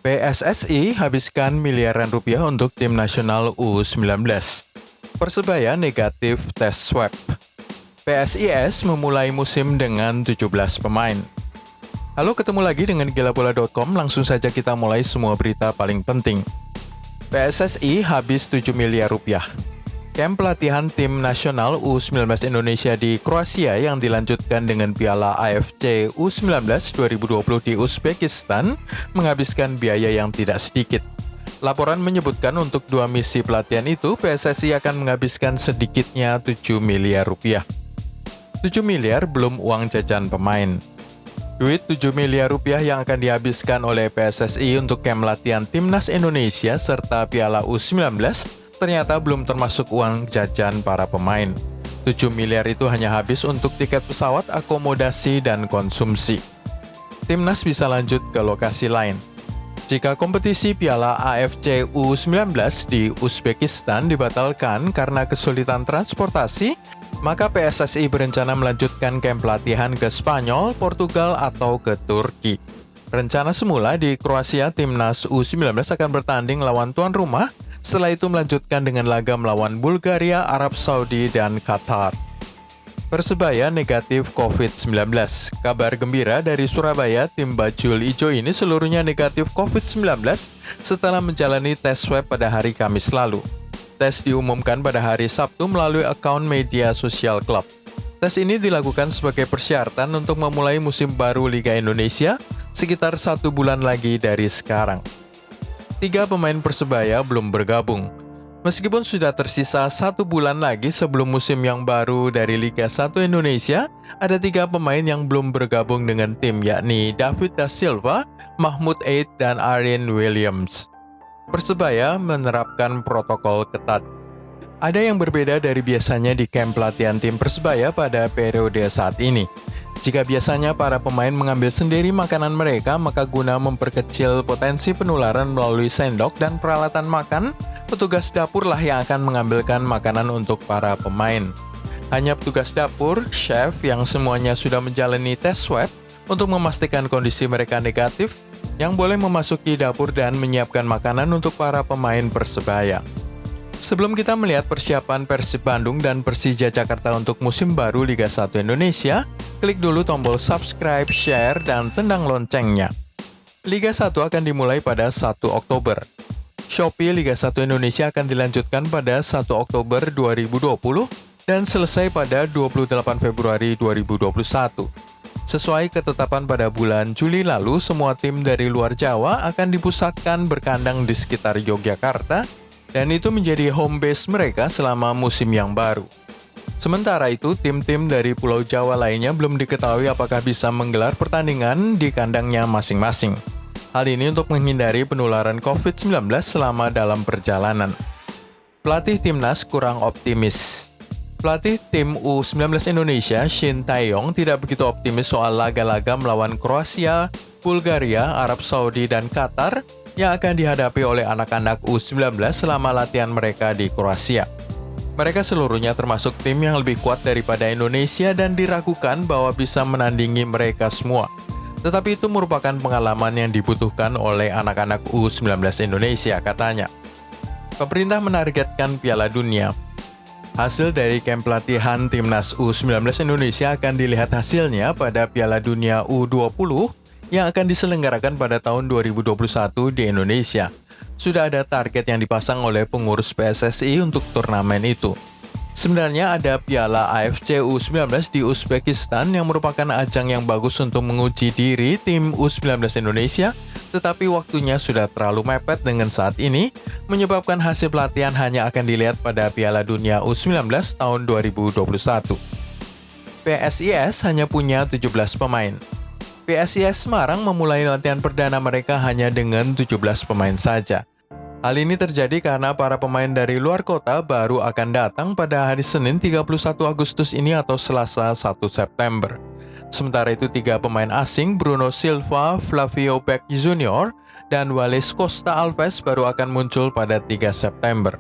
PSSI habiskan miliaran rupiah untuk tim nasional U19. Persebaya negatif tes swab. PSIS memulai musim dengan 17 pemain. Halo, ketemu lagi dengan gilabola.com. Langsung saja kita mulai semua berita paling penting. PSSI habis 7 miliar rupiah. Camp pelatihan tim nasional U19 Indonesia di Kroasia yang dilanjutkan dengan Piala AFC U19 2020 di Uzbekistan menghabiskan biaya yang tidak sedikit. Laporan menyebutkan untuk 2 misi pelatihan itu, PSSI akan menghabiskan sedikitnya 7 miliar rupiah. 7 miliar belum uang jajan pemain. Duit 7 miliar rupiah yang akan dihabiskan oleh PSSI untuk camp latihan Timnas Indonesia serta Piala U19 ternyata belum termasuk uang jajan para pemain. 7 miliar itu hanya habis untuk tiket pesawat, akomodasi, dan konsumsi. Timnas bisa lanjut ke lokasi lain. Jika kompetisi Piala AFC U19 di Uzbekistan dibatalkan karena kesulitan transportasi, maka PSSI berencana melanjutkan camp pelatihan ke Spanyol, Portugal, atau ke Turki. Rencana semula di Kroasia, Timnas U19 akan bertanding lawan tuan rumah, setelah itu melanjutkan dengan laga melawan Bulgaria, Arab Saudi, dan Qatar. Persebaya negatif COVID-19. Kabar gembira dari Surabaya, tim Bajul Ijo ini seluruhnya negatif COVID-19 setelah menjalani tes swab pada hari Kamis lalu. Tes diumumkan pada hari Sabtu melalui akun media sosial klub. Tes ini dilakukan sebagai persyaratan untuk memulai musim baru Liga Indonesia sekitar 1 bulan lagi dari sekarang. 3 pemain Persebaya belum bergabung. Meskipun sudah tersisa 1 bulan lagi sebelum musim yang baru dari Liga 1 Indonesia, ada 3 pemain yang belum bergabung dengan tim, yakni David da Silva, Mahmud Eid, dan Aaron Williams. Persebaya menerapkan protokol ketat. Ada yang berbeda dari biasanya di camp pelatihan tim Persebaya pada periode saat ini. Jika biasanya para pemain mengambil sendiri makanan mereka, maka guna memperkecil potensi penularan melalui sendok dan peralatan makan, petugas dapurlah yang akan mengambilkan makanan untuk para pemain. Hanya petugas dapur, chef yang semuanya sudah menjalani tes swab untuk memastikan kondisi mereka negatif, yang boleh memasuki dapur dan menyiapkan makanan untuk para pemain Persebaya. Sebelum kita melihat persiapan Persib Bandung dan Persija Jakarta untuk musim baru Liga 1 Indonesia, klik dulu tombol subscribe, share, dan tendang loncengnya. Liga 1 akan dimulai pada 1 Oktober. Shopee Liga 1 Indonesia akan dilanjutkan pada 1 Oktober 2020 dan selesai pada 28 Februari 2021. Sesuai ketetapan pada bulan Juli lalu, semua tim dari luar Jawa akan dipusatkan berkandang di sekitar Yogyakarta, dan itu menjadi home base mereka selama musim yang baru. Sementara itu, tim-tim dari Pulau Jawa lainnya belum diketahui apakah bisa menggelar pertandingan di kandangnya masing-masing. Hal ini untuk menghindari penularan COVID-19 selama dalam perjalanan. Pelatih Timnas kurang optimis. Pelatih tim U19 Indonesia, Shin Tae-yong, tidak begitu optimis soal laga-laga melawan Kroasia, Bulgaria, Arab Saudi, dan Qatar yang akan dihadapi oleh anak-anak U19 selama latihan mereka di Kroasia. Mereka seluruhnya termasuk tim yang lebih kuat daripada Indonesia dan diragukan bahwa bisa menandingi mereka semua. Tetapi itu merupakan pengalaman yang dibutuhkan oleh anak-anak U19 Indonesia, katanya. Pemerintah menargetkan Piala Dunia. Hasil dari camp pelatihan Timnas U19 Indonesia akan dilihat hasilnya pada Piala Dunia U20 yang akan diselenggarakan pada tahun 2021 di Indonesia. Sudah ada target yang dipasang oleh pengurus PSSI untuk turnamen itu. Sebenarnya ada Piala AFC U19 di Uzbekistan yang merupakan ajang yang bagus untuk menguji diri tim U19 Indonesia, tetapi waktunya sudah terlalu mepet dengan saat ini, menyebabkan hasil pelatihan hanya akan dilihat pada Piala Dunia U19 tahun 2021. PSIS hanya punya 17 pemain. PSIS Semarang memulai latihan perdana mereka hanya dengan 17 pemain saja. Hal ini terjadi karena para pemain dari luar kota baru akan datang pada hari Senin 31 Agustus ini atau Selasa 1 September. Sementara itu 3 pemain asing Bruno Silva, Flavio Beck Jr., dan Wales Costa Alves baru akan muncul pada 3 September.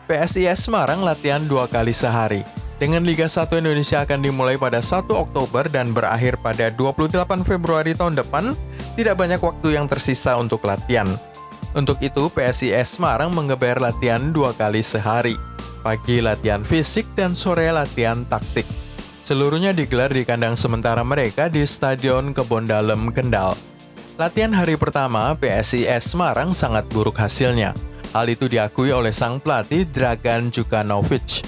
PSIS Semarang latihan 2 kali sehari. Dengan Liga 1 Indonesia akan dimulai pada 1 Oktober dan berakhir pada 28 Februari tahun depan, tidak banyak waktu yang tersisa untuk latihan. Untuk itu, PSIS Semarang menggeber latihan 2 kali sehari. Pagi latihan fisik dan sore latihan taktik. Seluruhnya digelar di kandang sementara mereka di Stadion Kebon Dalem, Kendal. Latihan hari pertama, PSIS Semarang sangat buruk hasilnya. Hal itu diakui oleh sang pelatih Dragan Jukanovic.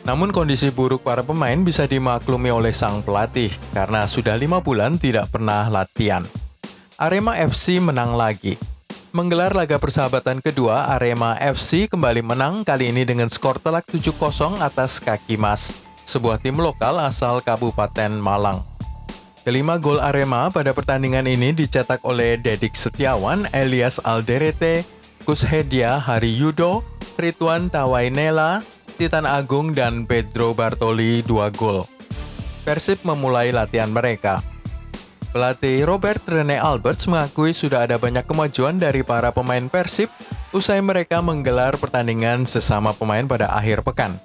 Namun kondisi buruk para pemain bisa dimaklumi oleh sang pelatih karena sudah 5 bulan tidak pernah latihan. Arema FC menang lagi. Menggelar laga persahabatan kedua, Arema FC kembali menang kali ini dengan skor telak 7-0 atas Kaki Mas, sebuah tim lokal asal Kabupaten Malang. Kelima gol Arema pada pertandingan ini dicetak oleh Dedik Setiawan, Elias Alderete, Kushedia Hariyudo, Ridwan Tawainela, Titan Agung, dan Pedro Bartoli 2 gol. Persib memulai latihan mereka. Pelatih Robert Rene Alberts mengakui sudah ada banyak kemajuan dari para pemain Persib usai mereka menggelar pertandingan sesama pemain pada akhir pekan.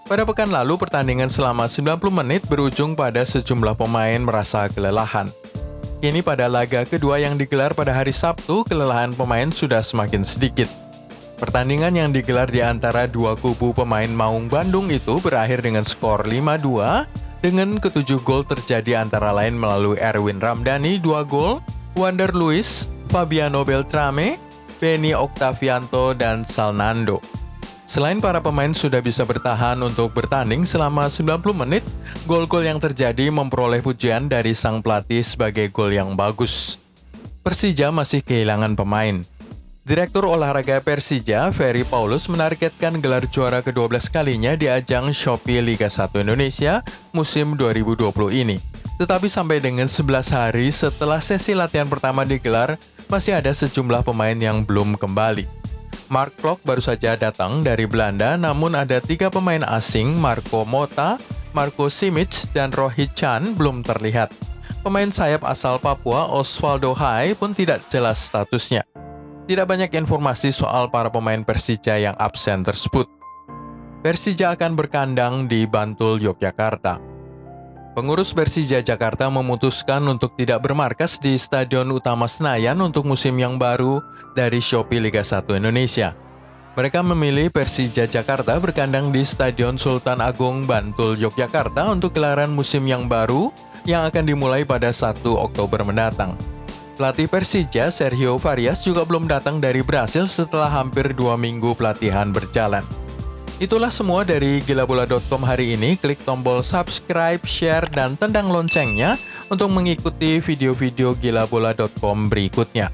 Pada pekan lalu, pertandingan selama 90 menit berujung pada sejumlah pemain merasa kelelahan. Kini pada laga kedua yang digelar pada hari Sabtu, kelelahan pemain sudah semakin sedikit. Pertandingan yang digelar di antara dua kubu pemain Maung Bandung itu berakhir dengan skor 5-2, dengan ketujuh gol terjadi antara lain melalui Erwin Ramdhani 2 gol, Wander Luis, Fabiano Beltrame, Benny Octavianto, dan Salnando. Selain para pemain sudah bisa bertahan untuk bertanding selama 90 menit, gol-gol yang terjadi memperoleh pujian dari sang pelatih sebagai gol yang bagus. Persija masih kehilangan pemain. Direktur Olahraga Persija, Ferry Paulus, menargetkan gelar juara ke-12 kalinya di ajang Shopee Liga 1 Indonesia musim 2020 ini. Tetapi sampai dengan 11 hari setelah sesi latihan pertama digelar, masih ada sejumlah pemain yang belum kembali. Mark Klok baru saja datang dari Belanda, namun ada 3 pemain asing, Marco Mota, Marco Simic, dan Rohit Chan belum terlihat. Pemain sayap asal Papua, Osvaldo Hai, pun tidak jelas statusnya. Tidak banyak informasi soal para pemain Persija yang absen tersebut. Persija akan berkandang di Bantul, Yogyakarta. Pengurus Persija Jakarta memutuskan untuk tidak bermarkas di Stadion Utama Senayan untuk musim yang baru dari Shopee Liga 1 Indonesia. Mereka memilih Persija Jakarta berkandang di Stadion Sultan Agung, Bantul, Yogyakarta untuk gelaran musim yang baru yang akan dimulai pada 1 Oktober mendatang. Pelatih Persija, Sergio Varias, juga belum datang dari Brasil setelah hampir 2 minggu pelatihan berjalan. Itulah semua dari gilabola.com hari ini. Klik tombol subscribe, share, dan tendang loncengnya untuk mengikuti video-video gilabola.com berikutnya.